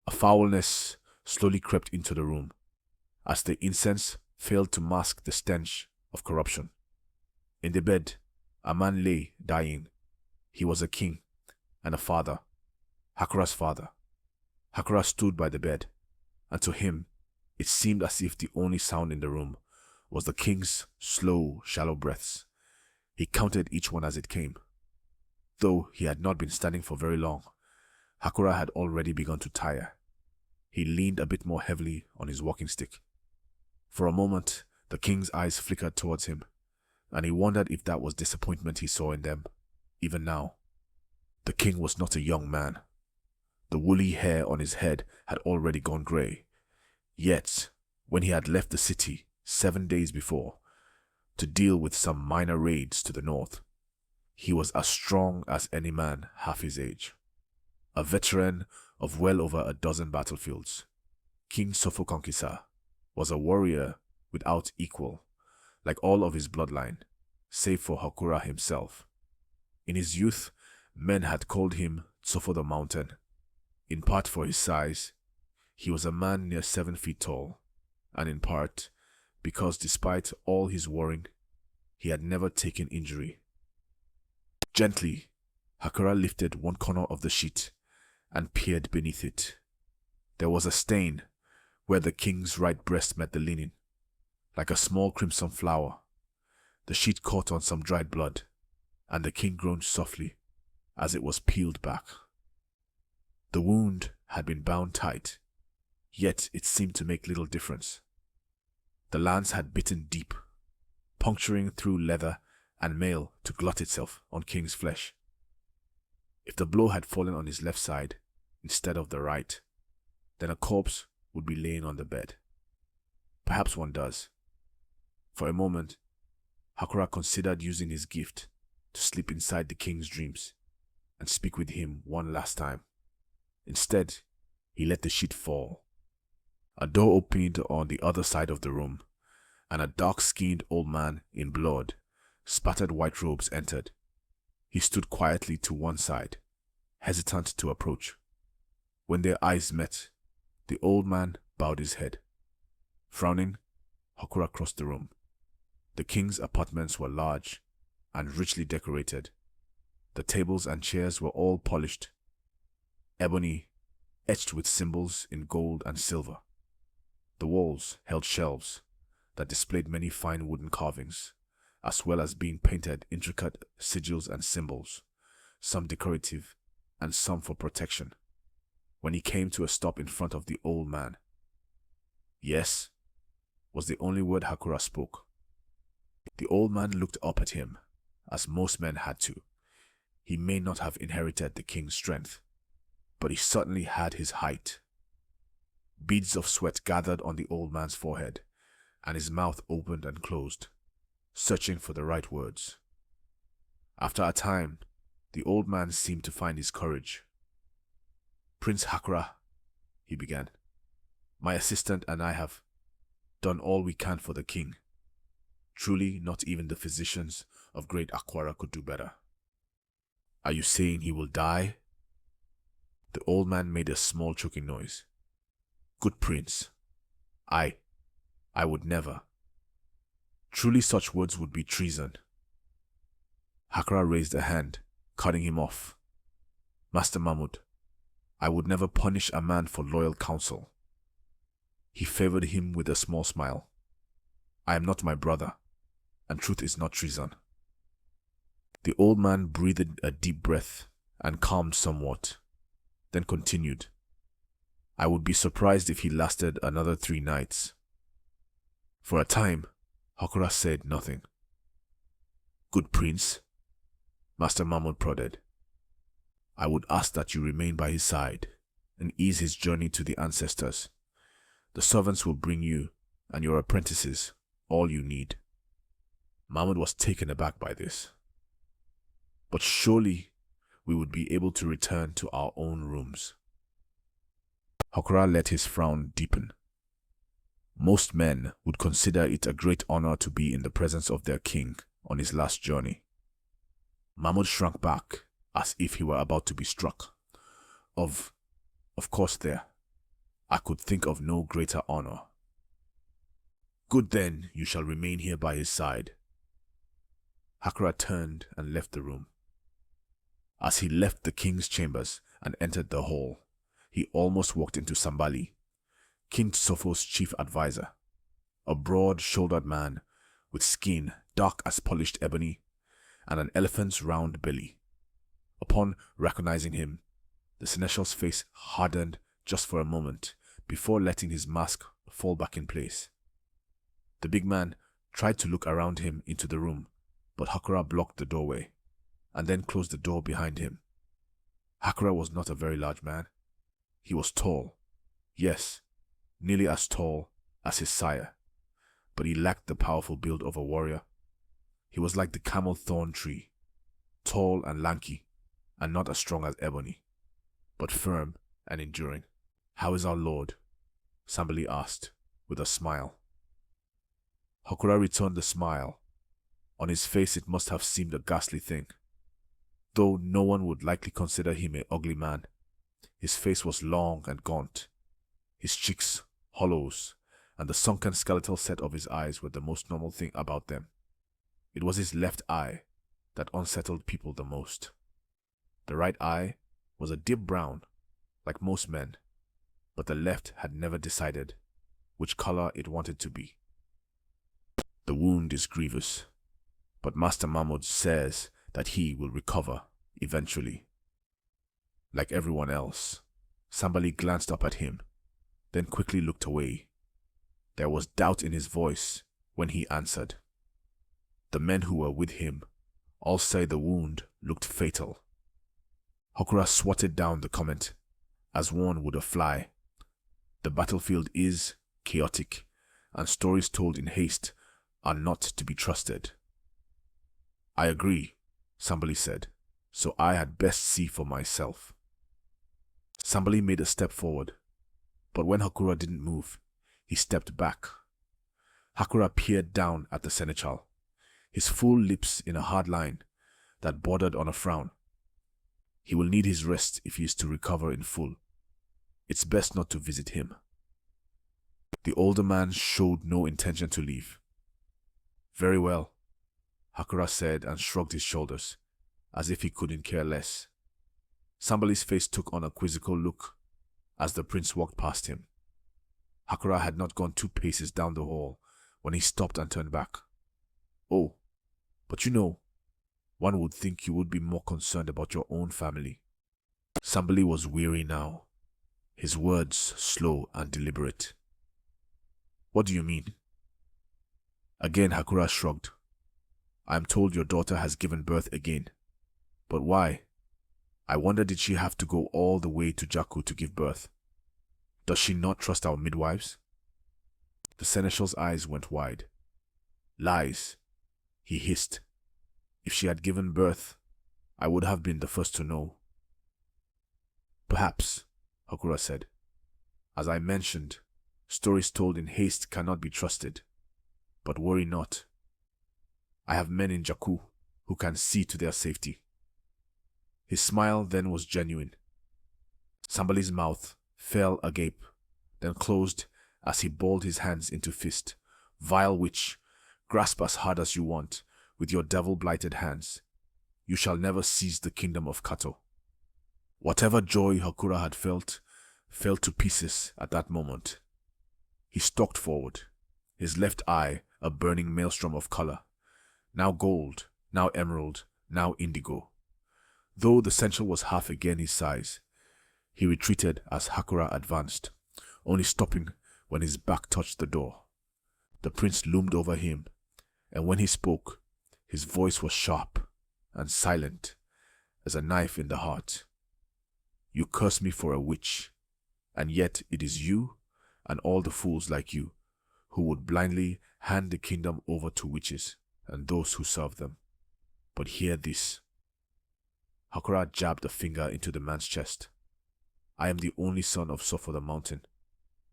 A foulness slowly crept into the room as the incense failed to mask the stench of corruption. In the bed, a man lay dying. He was a king and a father, Hakura's father. Hakura stood by the bed, and to him, it seemed as if the only sound in the room was the king's slow, shallow breaths. He counted each one as it came. Though he had not been standing for very long, Hakura had already begun to tire. He leaned a bit more heavily on his walking stick. For a moment, the king's eyes flickered towards him, and he wondered if that was disappointment he saw in them, even now. The king was not a young man. The woolly hair on his head had already gone grey. Yet, when he had left the city 7 days before to deal with some minor raids to the north, he was as strong as any man half his age. A veteran of well over a dozen battlefields, King Sofokonkisa was a warrior without equal, like all of his bloodline, save for Hakura himself. In his youth, men had called him Tsofo the Mountain. In part for his size, he was a man near 7 feet tall, and in part because despite all his warring, he had never taken injury. Gently, Hakura lifted one corner of the sheet and peered beneath it. There was a stain where the king's right breast met the linen, like a small crimson flower. The sheet caught on some dried blood, and the king groaned softly as it was peeled back. The wound had been bound tight, yet it seemed to make little difference. The lance had bitten deep, puncturing through leather and mail to glut itself on King's flesh. If the blow had fallen on his left side instead of the right, then a corpse would be laying on the bed. Perhaps one does. For a moment, Hakura considered using his gift to sleep inside the king's dreams and speak with him one last time. Instead, he let the sheet fall. A door opened on the other side of the room, and a dark-skinned old man in blood, spattered white robes entered. He stood quietly to one side, hesitant to approach. When their eyes met, the old man bowed his head. Frowning, Hakura crossed the room. The king's apartments were large and richly decorated. The tables and chairs were all polished, ebony, etched with symbols in gold and silver. The walls held shelves that displayed many fine wooden carvings, as well as being painted intricate sigils and symbols, some decorative and some for protection. When he came to a stop in front of the old man, "Yes," was the only word Hakura spoke. The old man looked up at him, as most men had to. He may not have inherited the king's strength, but he certainly had his height. Beads of sweat gathered on the old man's forehead, and his mouth opened and closed, searching for the right words. After a time, the old man seemed to find his courage. "Prince Hakura," he began, "my assistant and I have done all we can for the king. Truly, not even the physicians of great Hakura could do better." "Are you saying he will die?" The old man made a small choking noise. "Good prince, I would never. Truly such words would be treason." Hakura raised a hand, cutting him off. "Master Mahmud, I would never punish a man for loyal counsel." He favored him with a small smile. "I am not my brother, and truth is not treason." The old man breathed a deep breath and calmed somewhat, then continued, "I would be surprised if he lasted another 3 nights. For a time, Hakura said nothing. "Good prince," Master Mahmud prodded, "I would ask that you remain by his side and ease his journey to the ancestors. The servants will bring you and your apprentices all you need." Mahmud was taken aback by this. "But surely we would be able to return to our own rooms." Hakura let his frown deepen. Most men would consider it a great honor to be in the presence of their king on his last journey. Mahmud shrank back as if he were about to be struck. Of course there. I could think of no greater honor. Good then, you shall remain here by his side. Hakura turned and left the room. As he left the king's chambers and entered the hall, he almost walked into Sambali, King Tsofo's chief advisor, a broad-shouldered man with skin dark as polished ebony and an elephant's round belly. Upon recognizing him, the seneschal's face hardened just for a moment before letting his mask fall back in place. The big man tried to look around him into the room, but Hakura blocked the doorway and then closed the door behind him. Hakura was not a very large man. He was tall, yes, nearly as tall as his sire, but he lacked the powerful build of a warrior. He was like the camel thorn tree, tall and lanky, and not as strong as ebony, but firm and enduring. "How is our lord?" Sambali asked, with a smile. Hakura returned the smile. On his face it must have seemed a ghastly thing. Though no one would likely consider him an ugly man, his face was long and gaunt. His cheeks hollows, and the sunken skeletal set of his eyes were the most normal thing about them. It was his left eye that unsettled people the most. The right eye was a deep brown, like most men, but the left had never decided which color it wanted to be. "The wound is grievous, but Master Mahmud says that he will recover eventually." Like everyone else, Sambali glanced up at him, then quickly looked away. There was doubt in his voice when he answered. The men who were with him all say the wound looked fatal. Hakura swatted down the comment, as one would a fly. The battlefield is chaotic, and stories told in haste are not to be trusted. "I agree," Sambali said, "so I had best see for myself." Sambali made a step forward, but when Hakura didn't move, he stepped back. Hakura peered down at the seneschal, his full lips in a hard line that bordered on a frown. He will need his rest if he is to recover in full. It's best not to visit him. The older man showed no intention to leave. "Very well," Hakura said and shrugged his shoulders, as if he couldn't care less. Sambali's face took on a quizzical look as the prince walked past him. Hakura had not gone 2 paces down the hall when he stopped and turned back. "Oh, but you know, one would think you would be more concerned about your own family." Sambali was weary now, his words slow and deliberate. "What do you mean?" Again Hakura shrugged. "I am told your daughter has given birth again. But why? I wonder, did she have to go all the way to Jakku to give birth? Does she not trust our midwives?" The seneschal's eyes went wide. "Lies," he hissed. "If she had given birth, I would have been the first to know." "Perhaps," Hakura said. "As I mentioned, stories told in haste cannot be trusted. But worry not. I have men in Jakku who can see to their safety." His smile then was genuine. Sambali's mouth fell agape, then closed as he balled his hands into fist. "Vile witch, grasp as hard as you want with your devil-blighted hands. You shall never seize the kingdom of Kato." Whatever joy Hakura had felt fell to pieces at that moment. He stalked forward, his left eye a burning maelstrom of color, now gold, now emerald, now indigo. Though the seneschal was half again his size, he retreated as Hakura advanced, only stopping when his back touched the door. The prince loomed over him, and when he spoke, his voice was sharp and silent as a knife in the heart. "You curse me for a witch, and yet it is you and all the fools like you who would blindly hand the kingdom over to witches and those who serve them. But hear this." Hakura jabbed a finger into the man's chest. "I am the only son of Sofo the Mountain,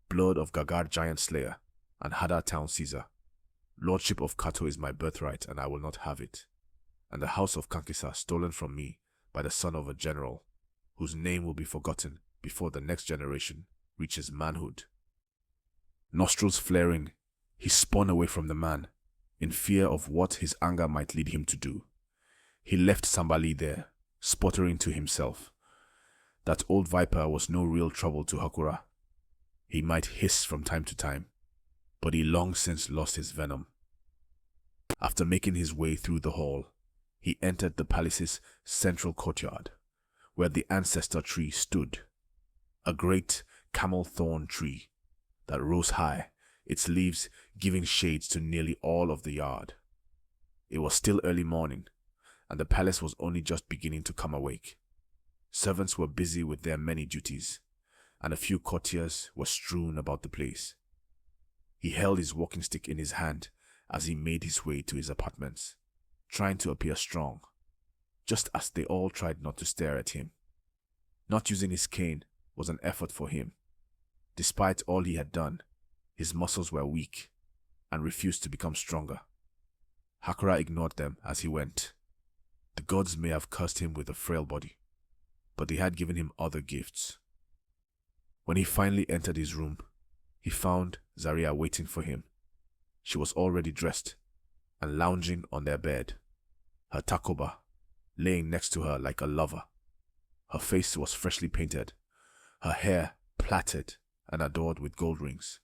blood of Gagar Giant Slayer and Hadar Town Caesar. Lordship of Kato is my birthright, and I will not have it. And the house of Kankisa stolen from me by the son of a general, whose name will be forgotten before the next generation reaches manhood. Nostrils flaring, he spun away from the man, in fear of what his anger might lead him to do. He left Sambali there, sputtering to himself. That old viper was no real trouble to Hakura. He might hiss from time to time, but he long since lost his venom. After making his way through the hall, he entered the palace's central courtyard, where the ancestor tree stood, a great camel thorn tree that rose high, its leaves giving shades to nearly all of the yard. It was still early morning, and the palace was only just beginning to come awake. Servants were busy with their many duties, and a few courtiers were strewn about the place. He held his walking stick in his hand as he made his way to his apartments, trying to appear strong, just as they all tried not to stare at him. Not using his cane was an effort for him. Despite all he had done, his muscles were weak and refused to become stronger. Hakura ignored them as he went. The gods may have cursed him with a frail body, but they had given him other gifts. When he finally entered his room, he found Zaria waiting for him. She was already dressed and lounging on their bed, her takoba laying next to her like a lover. Her face was freshly painted, her hair plaited and adorned with gold rings.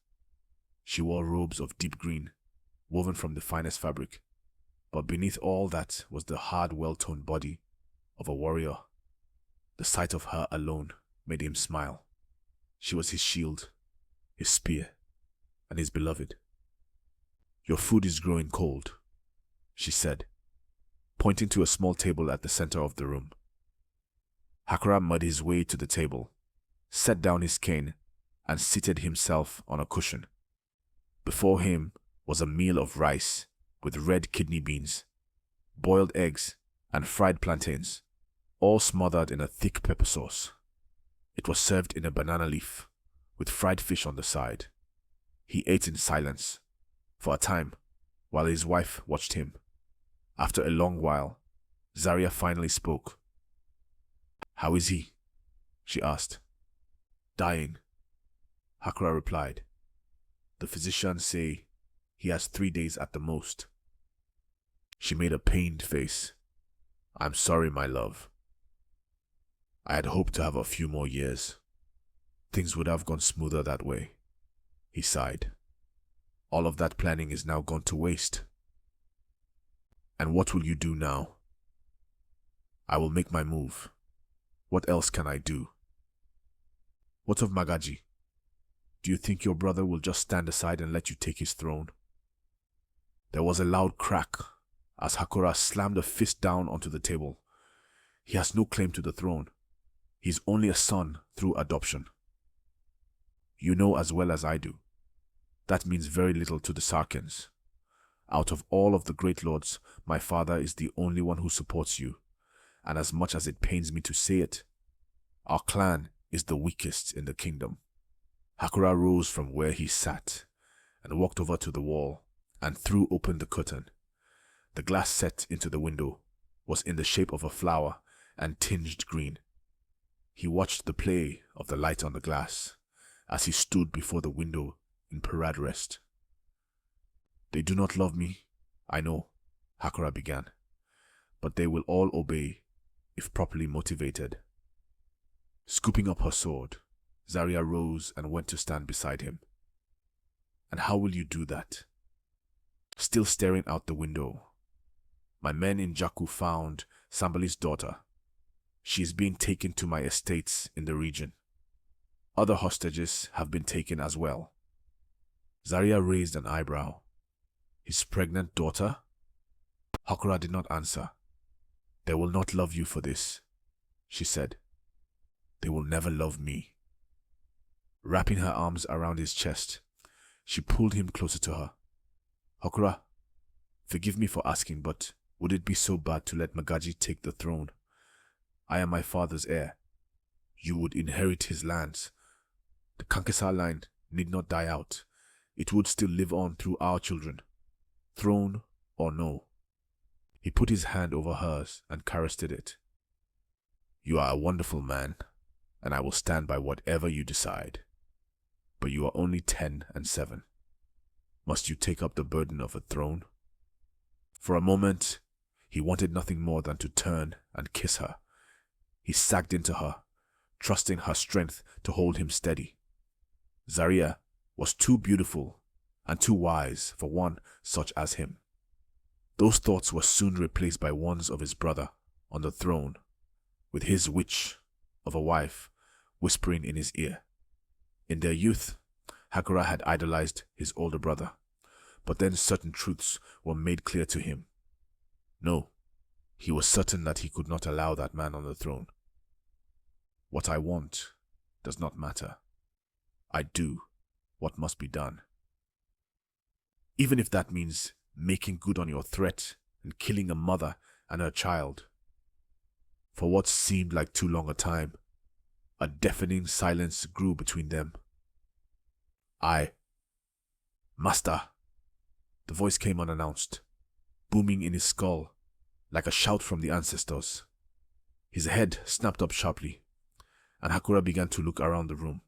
She wore robes of deep green, woven from the finest fabric, but beneath all that was the hard, well-toned body of a warrior. The sight of her alone made him smile. She was his shield, his spear, and his beloved. "Your food is growing cold," she said, pointing to a small table at the center of the room. Hakura made his way to the table, set down his cane, and seated himself on a cushion. Before him was a meal of rice with red kidney beans, boiled eggs, and fried plantains, all smothered in a thick pepper sauce. It was served in a banana leaf, with fried fish on the side. He ate in silence, for a time, while his wife watched him. After a long while, Zaria finally spoke. "How is he?" she asked. "Dying," Hakura replied. "The physicians say he has 3 days at the most." She made a pained face. "I'm sorry, my love. I had hoped to have a few more years. Things would have gone smoother that way," he sighed. "All of that planning is now gone to waste." "And what will you do now?" "I will make my move. What else can I do?" "What of Magaji? Do you think your brother will just stand aside and let you take his throne?" There was a loud crack as Hakura slammed a fist down onto the table. "He has no claim to the throne. He's only a son through adoption. You know as well as I do. That means very little to the Sarkans. Out of all of the great lords, my father is the only one who supports you, and as much as it pains me to say it, our clan is the weakest in the kingdom." Hakura rose from where he sat and walked over to the wall and threw open the curtain. The glass set into the window was in the shape of a flower and tinged green. He watched the play of the light on the glass as he stood before the window in parade rest. "They do not love me, I know," Hakura began, "but they will all obey if properly motivated." Scooping up her sword, Zaria rose and went to stand beside him. "And how will you do that?" Still staring out the window, "My men in Jakku found Sambali's daughter. She is being taken to my estates in the region. Other hostages have been taken as well." Zaria raised an eyebrow. "His pregnant daughter?" Hakura did not answer. "They will not love you for this," she said. "They will never love me." Wrapping her arms around his chest, she pulled him closer to her. "Hakura, forgive me for asking, but would it be so bad to let Magaji take the throne? I am my father's heir. You would inherit his lands. The Kankesa line need not die out. It would still live on through our children, throne or no." He put his hand over hers and caressed it. "You are a wonderful man, and I will stand by whatever you decide." you are only 10 and 7. Must you take up the burden of a throne? For a moment, he wanted nothing more than to turn and kiss her. He sagged into her, trusting her strength to hold him steady. Zaria was too beautiful and too wise for one such as him. Those thoughts were soon replaced by ones of his brother on the throne, with his witch of a wife whispering in his ear. In their youth, Hakura had idolized his older brother, but then certain truths were made clear to him. No, he was certain that he could not allow that man on the throne. What I want does not matter. I do what must be done. Even if that means making good on your threat and killing a mother and her child. For what seemed like too long a time, a deafening silence grew between them. Master. The voice came unannounced, booming in his skull like a shout from the ancestors. His head snapped up sharply, and Hakura began to look around the room.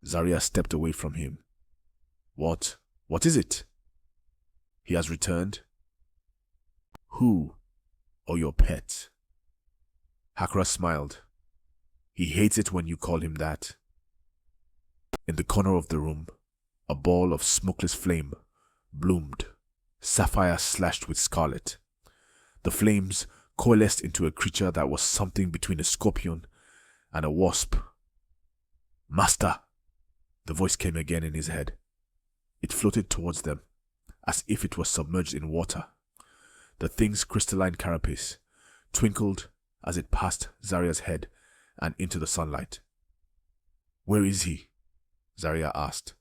Zaria stepped away from him. What is it? He has returned? Who? Or your pet? Hakura smiled. He hates it when you call him that. In the corner of the room, a ball of smokeless flame bloomed, sapphire slashed with scarlet. The flames coalesced into a creature that was something between a scorpion and a wasp. Master! The voice came again in his head. It floated towards them, as if it was submerged in water. The thing's crystalline carapace twinkled as it passed Zaria's head and into the sunlight. Where is he? Zaria asked.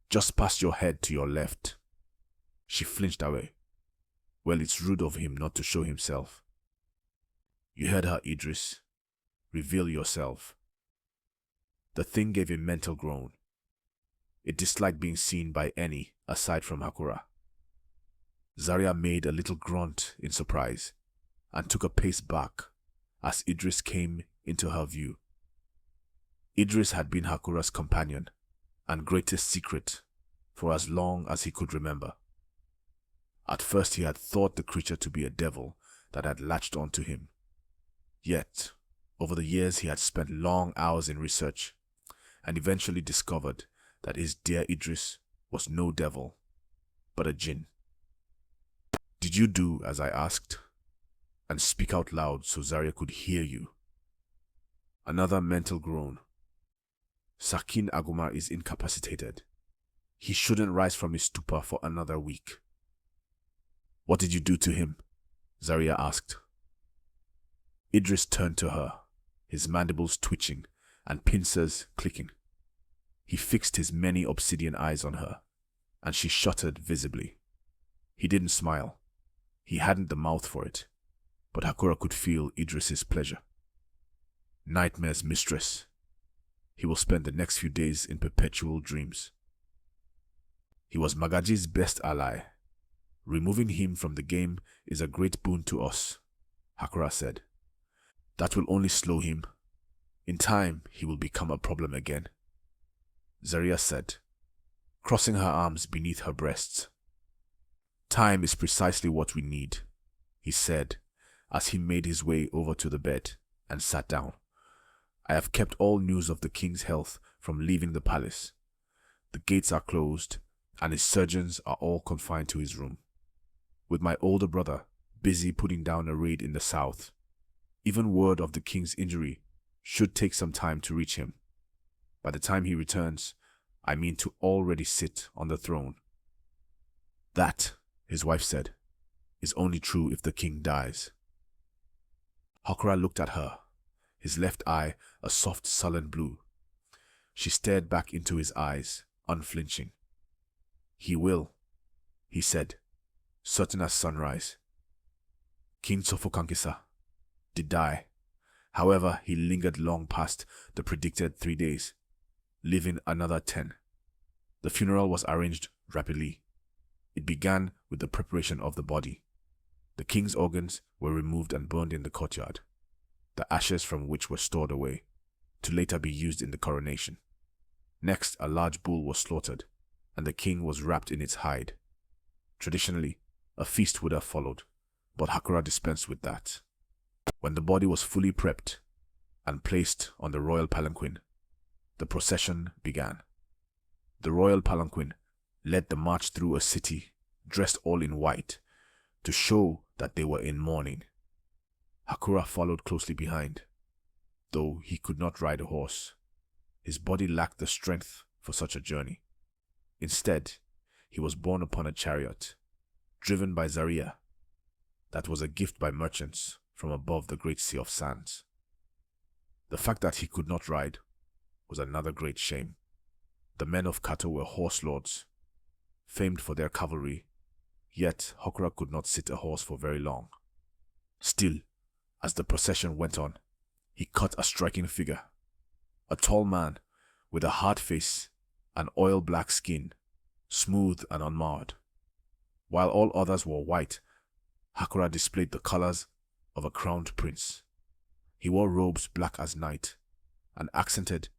Just past your head to your left. She flinched away. Well, it's rude of him not to show himself. You heard her, Idris. Reveal yourself. The thing gave a mental groan. It disliked being seen by any aside from Hakura. Zaria made a little grunt in surprise and took a pace back as Idris came into her view. Idris had been Hakura's companion and greatest secret for as long as he could remember. At first he had thought the creature to be a devil that had latched onto him. Yet, over the years he had spent long hours in research and eventually discovered that his dear Idris was no devil, but a jinn. Did you do as I asked? And speak out loud so Zaria could hear you. Another mental groan. Sakin Aguma is incapacitated. He shouldn't rise from his stupor for another week. What did you do to him? Zaria asked. Idris turned to her, his mandibles twitching and pincers clicking. He fixed his many obsidian eyes on her, and she shuddered visibly. He didn't smile. He hadn't the mouth for it, but Hakura could feel Idris's pleasure. Nightmare's mistress. He will spend the next few days in perpetual dreams. He was Magaji's best ally. Removing him from the game is a great boon to us, Hakura said. That will only slow him. In time, he will become a problem again. Zaria said, crossing her arms beneath her breasts. Time is precisely what we need, he said, as he made his way over to the bed and sat down. I have kept all news of the king's health from leaving the palace. The gates are closed, and his surgeons are all confined to his room. With my older brother busy putting down a raid in the south, even word of the king's injury should take some time to reach him. By the time he returns, I mean to already sit on the throne. That, his wife said, is only true if the king dies. Hakura looked at her, his left eye a soft sullen blue. She stared back into his eyes, unflinching. He will, he said, certain as sunrise. King Sofokankisa did die. However, he lingered long past the predicted 3 days, living another 10. The funeral was arranged rapidly. It began with the preparation of the body. The king's organs were removed and burned in the courtyard, the ashes from which were stored away, to later be used in the coronation. Next, a large bull was slaughtered, and the king was wrapped in its hide. Traditionally, a feast would have followed, but Hakura dispensed with that. When the body was fully prepped and placed on the royal palanquin, the procession began. The royal palanquin led the march through a city dressed all in white to show that they were in mourning. Hakura followed closely behind. Though he could not ride a horse, his body lacked the strength for such a journey. Instead, he was borne upon a chariot, driven by Zaria, that was a gift by merchants from above the great sea of sands. The fact that he could not ride was another great shame. The men of Kato were horse lords, famed for their cavalry, yet Hakura could not sit a horse for very long. Still, as the procession went on, he cut a striking figure. A tall man with a hard face and oil-black skin, smooth and unmarred. While all others wore white, Hakura displayed the colors of a crowned prince. He wore robes black as night and accented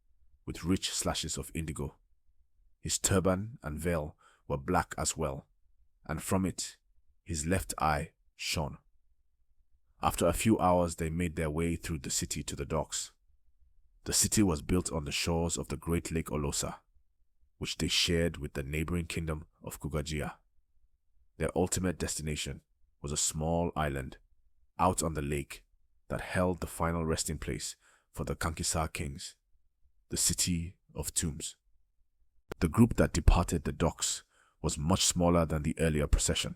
with rich slashes of indigo. His turban and veil were black as well, and from it his left eye shone. After a few hours, they made their way through the city to the docks. The city was built on the shores of the great lake Olosa, which they shared with the neighboring kingdom of Kugajia. Their ultimate destination was a small island out on the lake that held the final resting place for the Kankisa kings, the city of tombs. The group that departed the docks was much smaller than the earlier procession.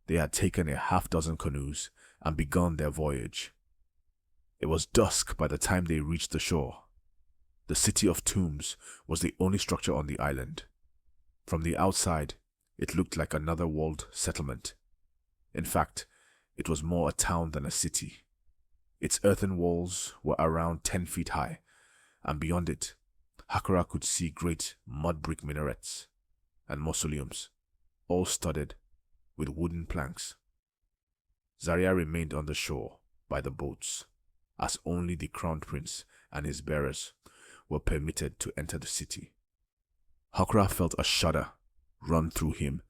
They had taken a half-dozen canoes and begun their voyage. It was dusk by the time they reached the shore. The city of tombs was the only structure on the island. From the outside, it looked like another walled settlement. In fact, it was more a town than a city. Its earthen walls were around 10 feet high, and beyond it, Hakura could see great mud brick minarets and mausoleums, all studded with wooden planks. Zaria remained on the shore by the boats, as only the crown prince and his bearers were permitted to enter the city. Hakura felt a shudder run through him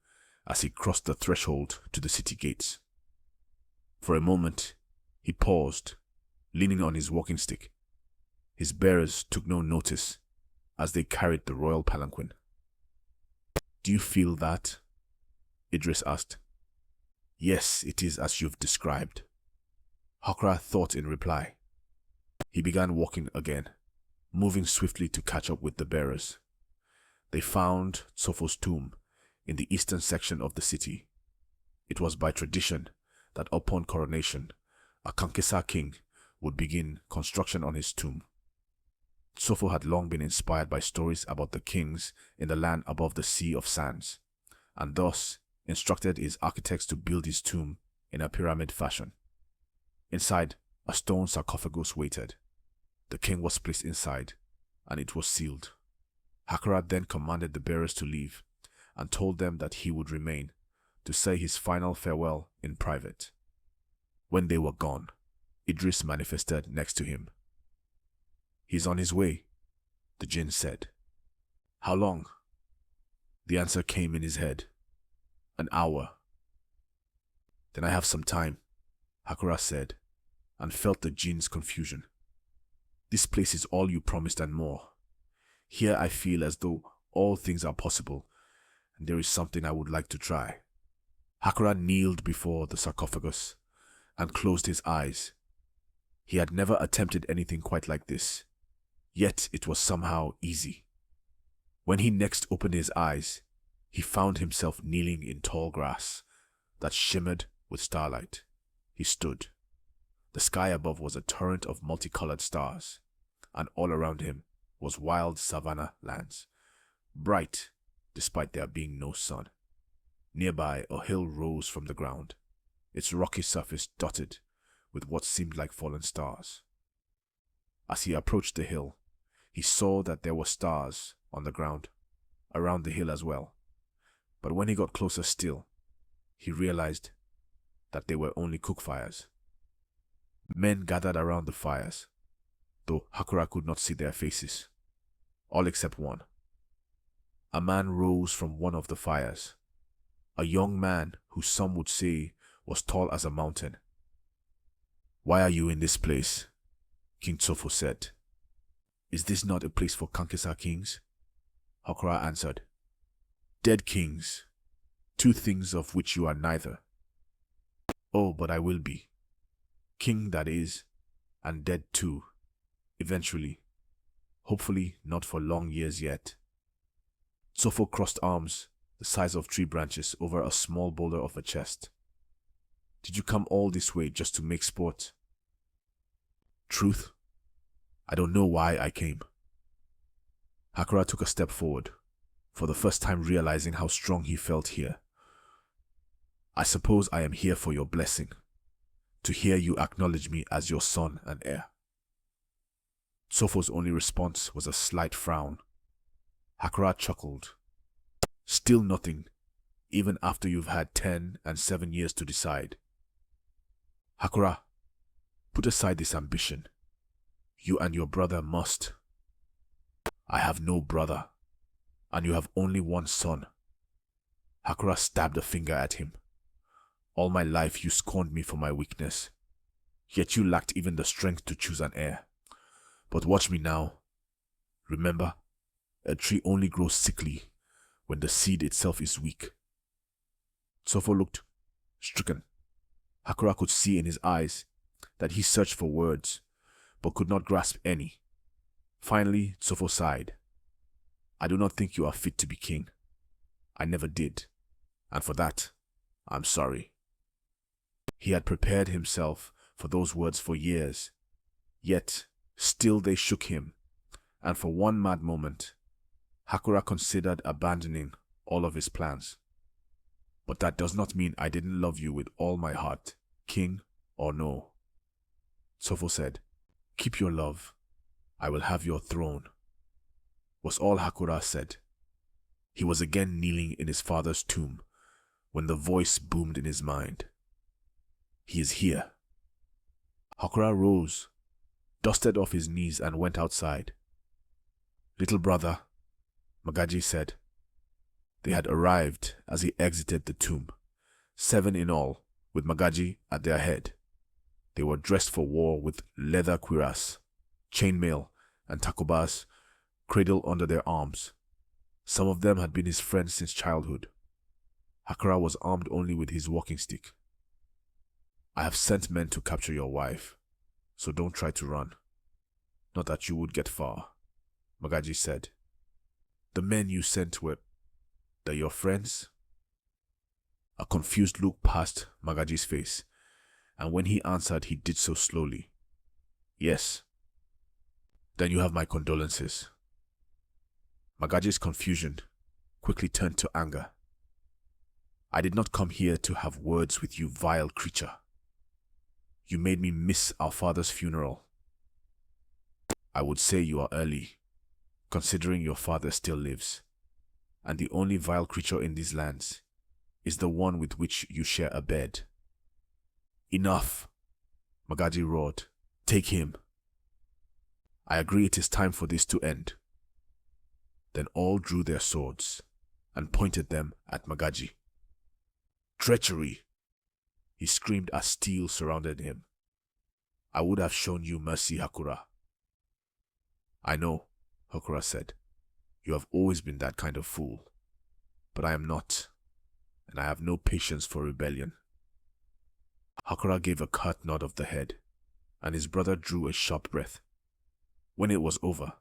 as he crossed the threshold to the city gates. For a moment, he paused, leaning on his walking stick. His bearers took no notice as they carried the royal palanquin. "Do you feel that?" Idris asked. "Yes, it is as you've described," Hakura thought in reply. He began walking again, moving swiftly to catch up with the bearers. They found Tsofo's tomb in the eastern section of the city. It was by tradition that upon coronation, a Kankisa king would begin construction on his tomb. Tsofo had long been inspired by stories about the kings in the land above the sea of sands, and thus instructed his architects to build his tomb in a pyramid fashion. Inside, a stone sarcophagus waited. The king was placed inside, and it was sealed. Hakura then commanded the bearers to leave, and told them that he would remain to say his final farewell in private. When they were gone, Idris manifested next to him. "He's on his way," the jinn said. "How long?" The answer came in his head. "An hour." "Then I have some time," Hakura said, and felt the jinn's confusion. "This place is all you promised and more. Here I feel as though all things are possible, and there is something I would like to try." Hakura kneeled before the sarcophagus and closed his eyes. He had never attempted anything quite like this, yet it was somehow easy. When he next opened his eyes, he found himself kneeling in tall grass that shimmered with starlight. He stood. The sky above was a torrent of multicolored stars, and all around him was wild savanna lands, bright despite there being no sun. Nearby, a hill rose from the ground, its rocky surface dotted with what seemed like fallen stars. As he approached the hill, he saw that there were stars on the ground, around the hill as well. But when he got closer still, he realized that they were only cook fires. Men gathered around the fires, though Hakura could not see their faces. all except one. A man rose from one of the fires. A young man who some would say was tall as a mountain. "Why are you in this place?" King Tsofo said. "Is this not a place for Kankesa kings?" Hakura answered. "Dead kings, two things of which you are neither." "Oh, but I will be. King, that is, and dead too, eventually. Hopefully not for long years yet." Tsofo crossed arms the size of tree branches over a small boulder of a chest. "Did you come all this way just to make sport?" "Truth? I don't know why I came." Hakura took a step forward, for the first time realizing how strong he felt here. "I suppose I am here for your blessing, to hear you acknowledge me as your son and heir." Tsofo's only response was a slight frown. Hakura chuckled. "Still nothing, even after you've had 10 and 7 years to decide. Hakura, put aside this ambition. You and your brother must." "I have no brother, and you have only one son." Hakura stabbed a finger at him. "All my life you scorned me for my weakness, yet you lacked even the strength to choose an heir. But watch me now. Remember, a tree only grows sickly when the seed itself is weak." Tsofo looked stricken. Hakura could see in his eyes that he searched for words, but could not grasp any. Finally, Tsofo sighed. "I do not think you are fit to be king. I never did, and for that, I'm sorry." He had prepared himself for those words for years, yet still they shook him, and for one mad moment, Hakura considered abandoning all of his plans. "But that does not mean I didn't love you with all my heart, king or no." Tsofo said, "Keep your love. I will have your throne," was all Hakura said. He was again kneeling in his father's tomb when the voice boomed in his mind. "He is here." Hakura rose, dusted off his knees and went outside. "Little brother," Magaji said. They had arrived as he exited the tomb, 7 in all, with Magaji at their head. They were dressed for war with leather cuirass, chainmail, and takobas cradled under their arms. Some of them had been his friends since childhood. Hakura was armed only with his walking stick. "I have sent men to capture your wife, so don't try to run. Not that you would get far," Magaji said. "The men you sent were... they're your friends?" A confused look passed Magaji's face, and when he answered, he did so slowly. "Yes." "Then you have my condolences." Magaji's confusion quickly turned to anger. "I did not come here to have words with you, vile creature. You made me miss our father's funeral. I would say you are early, considering your father still lives, and the only vile creature in these lands is the one with which you share a bed." "Enough!" Magaji roared. "Take him." "I agree it is time for this to end." Then all drew their swords and pointed them at Magaji. "Treachery!" he screamed as steel surrounded him. "I would have shown you mercy, Hakura." "I know," Hakura said. "You have always been that kind of fool. But I am not, and I have no patience for rebellion." Hakura gave a curt nod of the head, and his brother drew a sharp breath. When it was over,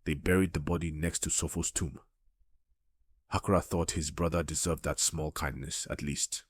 they buried the body next to Tsofo's tomb. Hakura thought his brother deserved that small kindness, at least.